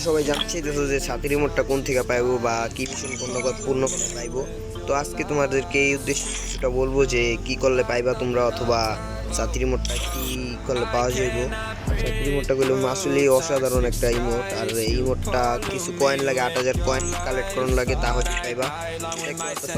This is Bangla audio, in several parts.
সবাই জানতে চাইতেছো যে ছাতি রিমোটটা কোন থেকে পাইবো বা কি মিশন পূর্ণ করলে পাইবো। তো আজকে তোমাদেরকে এই উদ্দেশ্যে কিছুটা বলবো যে কি করলে পাইবা তোমরা, অথবা ছাতি রিমোটটা কি করলে পাওয়া যাইবো। ছাতি রিমোটটা করলে আসলেই অসাধারণ একটা ইমোট, আর এই ইমোটটা কিছু কয়েন লাগে, 8,000 কয়েন কালেক্ট করানো লাগে, তাহলে পাইবা।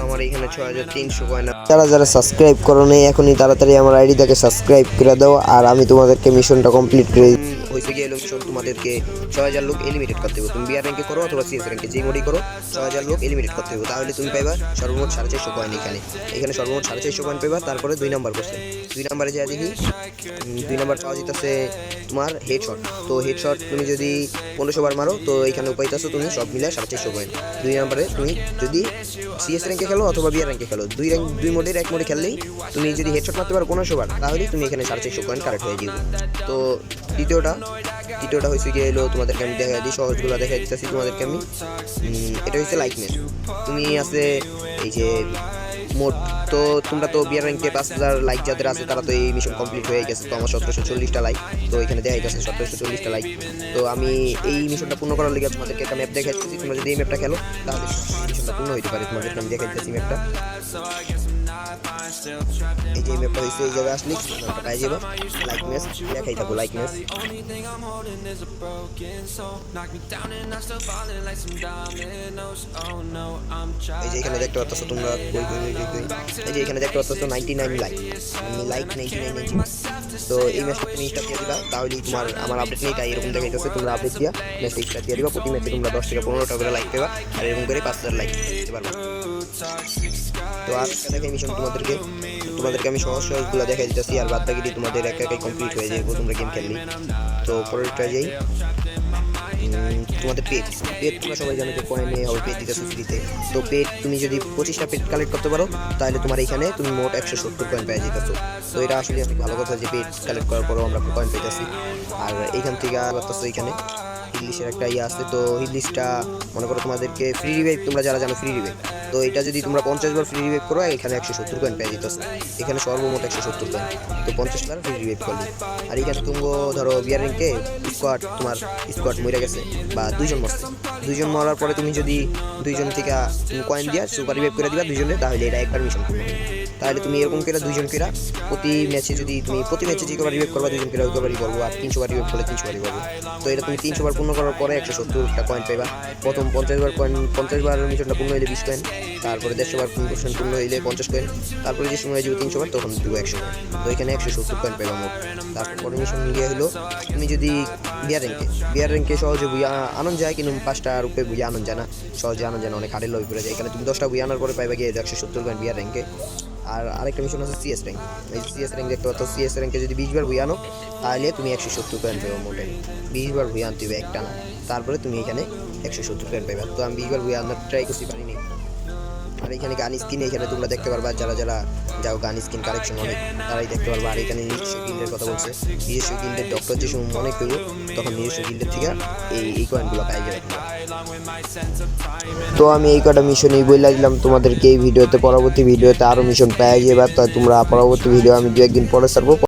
আমার এখানে 6,300 কয়েন। যারা যারা সাবস্ক্রাইব করো নাই এখনই তাড়াতাড়ি আমার আইডিটাকে সাবস্ক্রাইব করে দাও, আর আমি তোমাদেরকে মিশনটা কমপ্লিট করে হয়েছে গিয়ে মিশন তোমাদেরকে 6,000 লোক এলিমিনেট করতে হবে। তুমি বিআর র্যাঙ্কে করো অথবা সিএস র্যাঙ্কে, যেই মোডই করো 6,000 লোক এলিমিনেট করতে হবে, তাহলে তুমি পাইবা সর্বমোট 450 কয়েন। এখানে সর্বমোট 450 কয়েন পাইবা। তারপরে 2 নাম্বার কোশ্চেন, 2 নাম্বারে যা দেখি 2 নাম্বার পাওয়া যেতেছে তোমার হেডশট। তো হেডশট তুমি যদি 1500 বার মারো তো এখানে পাইতেছো তুমি সব মিলে 450 কয়েন। 2 নাম্বারে তুমি যদি সিএস র্যাঙ্কে খেলো অথবা বিআর র্যাঙ্কে খেলো, দুই মোডের এক মোডে খেললেই তুমি যদি হেডশট মারতে পারো 1500 বার, তাহলেই তুমি এখানে 450 কয়েন কারেক্ট হয়ে যাবে। তো দ্বিতীয়টা হয়েছে গিয়ে এলো তোমাদেরকে আমি দেখা দিই, সহজগুলো দেখা দিতেছি তোমাদেরকে আমি। এটা হচ্ছে লাইকনেস। তুমি আছে এই যে মোট, তো তোমরা তো বিআর র্যাঙ্কে 5,000 লাইক যাদের আছে তারা তো এই মিশন কমপ্লিট হয়ে গেছে। তো আমার 1740টা লাইক, তো এখানে দেখা যাচ্ছে 1740টা লাইক। তো আমি এই মিশনটা পূর্ণ করার লিগে তোমাদেরকে একটা ম্যাপ দেখাচ্ছি। তোমরা যদি এই ম্যাপটা খেলো তাহলে মিশনটা পূর্ণ হইতে পারে। তোমাদেরকে আমি দেখাচ্ছি ম্যাপটা। এই যে ম্যাপটা হয়েছে, এই জায়গায় আসলে পাই যাবো লাইকনেস, দেখাই থাকো লাইকনেস। এই যে এখানে দেখতে পাচ্ছ তোমরা, এই যে এখানে দেখতে পাচ্ছ 99 লাইক, লাইক 99। তো এই ম্যাচটা তুমি স্টার্ট দিয়ে দিবা, তাহলেই তোমার আমার আপডেট নেই তাই এরকম দেখাইতেছে। তোমরা আপডেট দিয়া ম্যাচটা স্টার্ট দিয়ে দিবা। প্রতি ম্যাচে তোমরা 10 থেকে 15টা করে লাইক পেবা, আর এরকম করে 5,000 লাইক দিতে পারবা। তো আজকে দেখাই মিশন তোমাদেরকে আমি সহজগুলো দেখাই দিতেছি, আর বাদ বাকি তোমাদের একাই কমপ্লিট হয়ে যাবে তোমরা গেম খেললে। তো পরেরটা যাই, তোমাদের পেট তোমরা সবাই জানো যে কয়েনে হবে পেট দিতেছে ফ্রিতে। তো পেট তুমি যদি 25টা পেট কালেক্ট করতে পারো তাহলে তোমার এখানে তুমি মোট 170 কয়েন পেয়ে যেতেছো। তো এটা আসলে অনেক ভালো কথা যে পেট কালেক্ট করার পরও আমরা কয়েন পেতেছি। আর এইখান থেকে পারতেছো এখানে ইংলিশের একটা ইয়ে আছে। তো ইংলিশটা মনে করো তোমাদেরকে ফ্রি রিভাইভ, তোমরা যারা জানো ফ্রি রিভাইভ, তো এটা যদি তোমরা 50 বার ফ্রি রিভাইভ করো এখানে 170 কয়েন পেয়ে যেতেছে। এখানে সর্বমোট 170 কয়েন, তো 50 বার ফ্রি রিভাইভ করলে। আর এখানে তুমি ধরো বিআর র্যাঙ্কে তোমার স্কোয়াড মরে গেছে বা 2জন মরছে, 2জন মরার পরে তুমি যদি 2জন থেকে তুমি কয়েন দিয়া সুপার রিভাইভ করে দিবা 2জনে, তাহলে এটা একবার মিশন করবে। তাহলে তুমি এরকম করে 2জন করে প্রতি ম্যাচে যদি তুমি প্রতি ম্যাচে যে কবার রিভাইভ করবা 2জন করে ওইবারই করবো, আর 300 বার রিভাইভ করলে 300 বারই করবো। তো এটা তুমি 300 বার পূর্ণ করার পরে 170টা কয়েন পাইবা। প্রথম 50 বার কয়েন, 50 বার মিশনটা পূর্ণ হইলে 20 কয়েন, তারপরে 150 বার পূর্ণ হইলে 50 কয়েন, তারপরে যে সময় যাবে 300 বার তখন দেবো 100 কয়েন। তো এখানে 170 কয়েন পাইবা মোট। তারপরে মিশন গিয়ে হলো তুমি যদি বিআর র্যাঙ্কে সহজে বুইয়া আনন্দ যায়, কিন্তু 5টা রূপে বুইয়া আনন্দ যায় না, সহজে আনন্দ যায় না, অনেক হাড়ের লবি পড়ে যায়। এখানে তুমি 10টা বুইয়া আনার পরে পাইবা গিয়ে 170 কয়েন বিআর র্যাঙ্কে। আর আরেকটা মিশন আছে সিএস র্যাঙ্ক। এই সিএস র্যাঙ্ক দেখতে পাচ্ছ, সিএস র্যাঙ্কে যদি 20 বার বুইয়া আনো তাহলে তুমি 170 কয়েন পাইবা মোটে। 20 বার বুইয়া আনতে হবে একটা না, তারপরে তুমি এখানে 170 কয়েন পাইবা। তো আমি 20 বার বুইয়া আনার ট্রাই করতে পারিনি। আর এখানে গান স্কিন এখানে তোমরা দেখতে পারবা, যারা যাও গান স্কিন কালেকশন অনেক তারাই দেখতে পারবা। আর এখানে নিজস্ব গিল্ডের কথা বলছে, নিজস্ব গিল্ডের ডক্টর যে সময় মনে করবো তখন নিজস্ব গিল্ডের থেকে এই কয়েনগুলো পাই যাবে। তো আমি এই কটা মিশনই বলে দিলাম তোমাদেরকে এই ভিডিওতে। পরবর্তী ভিডিওতে আরও মিশন পেয়ে যাবে, তো তোমরা পরবর্তী ভিডিও আমি 2-1 দিন পরে ছাড়বো।